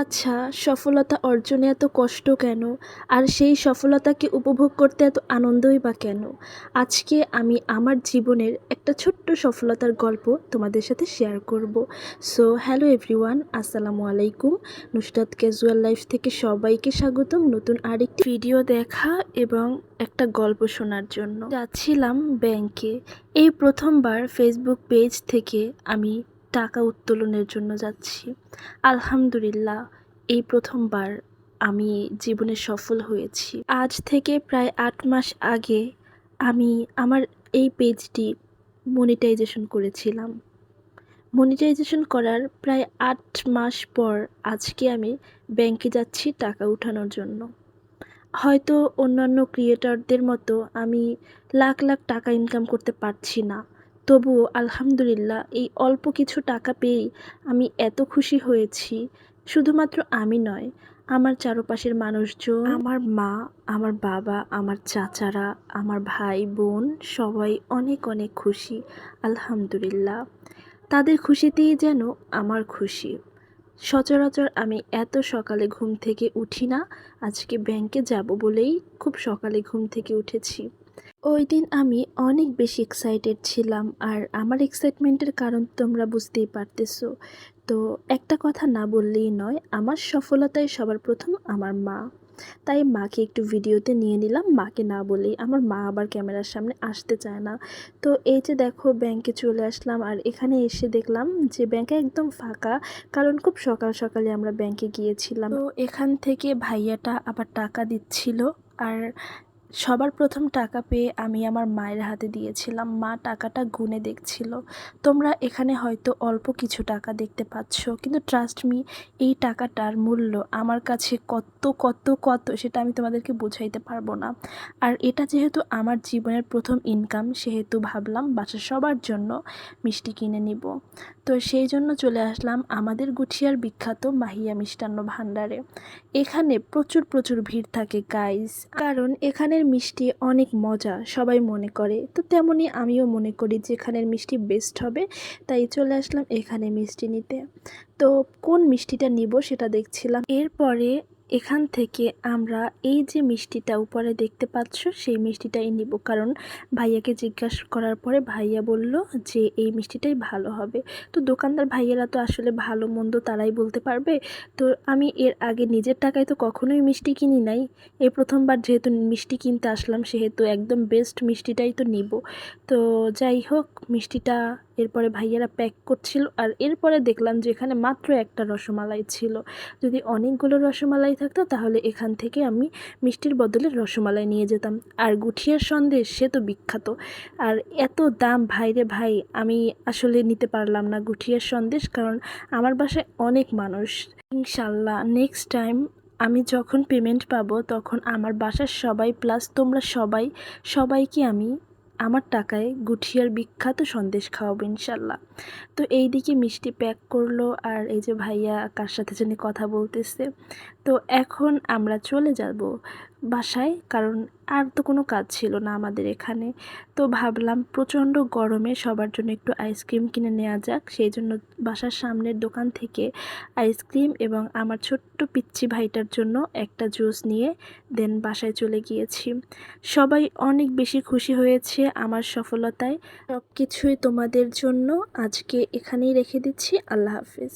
আচ্ছা, সফলতা অর্জনে এত কষ্ট কেন? আর সেই সফলতাকে উপভোগ করতে এত আনন্দই বা কেন? আজকে আমি আমার জীবনের একটা ছোট্ট সফলতার গল্প তোমাদের সাথে শেয়ার করব। সো হ্যালো এভরিওয়ান, আসসালামু আলাইকুম। নুসরাত ক্যাজুয়াল লাইফ থেকে সবাইকে স্বাগতম নতুন আরেকটি ভিডিও দেখা এবং একটা গল্প শোনার জন্য। যাচ্ছিলাম ব্যাংকে। এই প্রথমবার ফেসবুক পেজ থেকে আমি টাকা উত্তোলনের জন্য যাচ্ছি। আলহামদুলিল্লাহ, এই প্রথমবার আমি জীবনে সফল হয়েছি। আজ থেকে প্রায় ৮ মাস আগে আমি আমার এই পেজটি মনিটাইজেশন করেছিলাম। মনিটাইজেশন করার প্রায় ৮ মাস পর আজকে আমি ব্যাংকে যাচ্ছি টাকা উঠানোর জন্য। হয়তো অন্যান্য ক্রিয়েটরদের মতো আমি লাখ লাখ টাকা ইনকাম করতে পারছি না, তবুও আলহামদুলিল্লাহ এই অল্প কিছু টাকা পেয়েই আমি এত খুশি হয়েছি। শুধুমাত্র আমি নয়, আমার চারপাশের মানুষজন, আমার মা, আমার বাবা, আমার চাচারা, আমার ভাই বোন সবাই অনেক অনেক খুশি। আলহামদুলিল্লাহ, তাদের খুশিতেই যেন আমার খুশি। সচরাচর আমি এত সকালে ঘুম থেকে উঠি না, আজকে ব্যাংকে যাব বলেই খুব সকালে ঘুম থেকে উঠেছি। ওই দিন আমি অনেক বেশি এক্সাইটেড ছিলাম, আর আমার এক্সাইটমেন্টের কারণ তোমরা বুঝতেই পারতেছো। তো একটা কথা না বললেই নয়, আমার সফলতায় সবার প্রথম আমার মা। তাই মাকে একটু ভিডিওতে নিয়ে নিলাম, মাকে না বলেই। আমার মা আবার ক্যামেরার সামনে আসতে চায় না। তো এই যে দেখো, ব্যাংকে চলে আসলাম, আর এখানে এসে দেখলাম যে ব্যাংকে একদম ফাঁকা, কারণ খুব সকাল সকালে আমরা ব্যাংকে গিয়েছিলাম। তো এখান থেকে ভাইয়াটা আবার টাকা দিচ্ছিল, আর সবার প্রথম টাকা পেয়ে আমি আমার মায়ের হাতে দিয়েছিলাম। মা টাকাটা গুনে দেখছিল। তোমরা এখানে হয়তো অল্প কিছু টাকা দেখতে পাচ্ছ, কিন্তু ট্রাস্ট মি, এই টাকাটার মূল্য আমার কাছে কত কত কত সেটা আমি তোমাদেরকে বোঝাইতে পারবো না। আর এটা যেহেতু আমার জীবনের প্রথম ইনকাম, সেহেতু ভাবলাম বাসার সবার জন্য মিষ্টি কিনে নিব। তো সেই জন্য চলে আসলাম আমাদের গুঠিয়ার বিখ্যাত মাহিয়া মিষ্টান্ন ভাণ্ডারে। এখানে প্রচুর প্রচুর ভিড় থাকে গাইস, কারণ এখানের মিষ্টি অনেক মজা সবাই মনে করে। তো তেমনি আমিও মনে করি যে এখানের মিষ্টি বেস্ট হবে, তাই চলে আসলাম এখানে মিষ্টি নিতে। তো কোন মিষ্টিটা নিব সেটা দেখছিলাম। এরপরে এখান থেকে আমরা এই যে মিষ্টিটা উপরে দেখতে পাচ্ছ সেই মিষ্টিটাই নিব, কারণ ভাইয়াকে জিজ্ঞাসা করার পরে ভাইয়া বলল যে এই মিষ্টিটাই ভালো হবে। তো দোকানদার ভাইয়েরা তো আসলে ভালো মন্দ তারাই বলতে পারবে। তো আমি এর আগে নিজের টাকায় তো কখনোই মিষ্টি কিনি নাই, এই প্রথমবার যেহেতু মিষ্টি কিনতে আসলাম সেহেতু একদম বেস্ট মিষ্টিটাই তো নিব। তো যাই হোক, মিষ্টিটা এরপরে ভাইয়ারা প্যাক করছিল, আর এরপরে দেখলাম যে এখানে মাত্র একটা রসমালাই ছিল। যদি অনেকগুলো রসমালাই থাকতো তাহলে এখান থেকে আমি মিষ্টির বদলে রসমালাই নিয়ে যেতাম। আর গুঠিয়ার সন্দেশ সে তো বিখ্যাত, আর এত দাম ভাইরে ভাই, আমি আসলে নিতে পারলাম না গুঠিয়ার সন্দেশ, কারণ আমার বাসায় অনেক মানুষ। ইনশাল্লাহ নেক্সট টাইম আমি যখন পেমেন্ট পাবো তখন আমার বাসার সবাই প্লাস তোমরা সবাই, সবাইকে আমি আমার টাকায় গুঠিয়ার বিখ্যাত সন্দেশ খাওয়াবো ইনশাল্লাহ। তো এই দিকে মিষ্টি প্যাক করলো, আর এই যে ভাইয়া কার সাথে জানি কথা বলতেছে। তো এখন আমরা চলে যাব বাসায়, কারণ আর তো কোনো কাজ ছিল না আমাদের এখানে। তো ভাবলাম প্রচণ্ড গরমে সবার জন্য একটু আইসক্রিম কিনে নেওয়া যাক, সেই জন্য বাসার সামনের দোকান থেকে আইসক্রিম এবং আমার ছোট্ট পিচ্চি ভাইটার জন্য একটা জুস নিয়ে দেন বাসায় চলে গিয়েছি। সবাই অনেক বেশি খুশি হয়েছে আমার সফলতায়। সব কিছুই তোমাদের জন্য আজকে এখানেই রেখে দিচ্ছি। আল্লাহ হাফেজ।